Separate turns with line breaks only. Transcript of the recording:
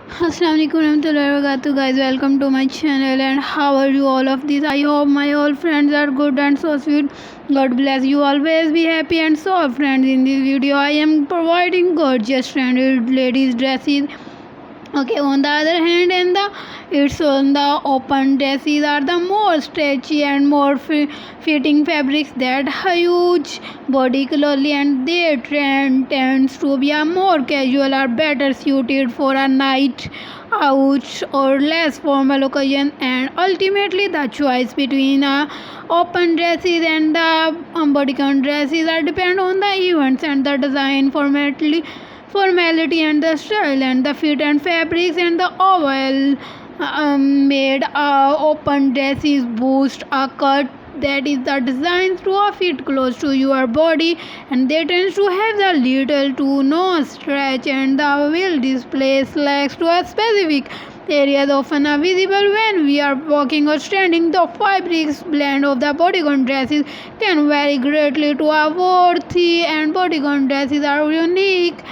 Assalamualaikum warahmatullahi wabarakatuh, guys. Welcome to my channel. And how are you all of this? I hope my all friends are good and so sweet. God bless you. Always be happy and so, friends. In this video, I am providing gorgeous trended ladies dresses. Okay, on the other hand, it's on the open dresses are the more stretchy and more fitting fabrics that huge body closely, and their trend tends to be a more casual or better suited for a night out or less formal occasion. And ultimately the choice between open dresses and the bodycon dresses are depend on the events and the design formality and the style and the fit and fabrics and the oval made open dresses boost a cut that is the design to a fit close to your body, and they tend to have the little to no stretch, and the will display slacks to a specific areas often are visible when we are walking or standing. The fabrics blend of the bodycon dresses can vary greatly to a worthy, and bodycon dresses are unique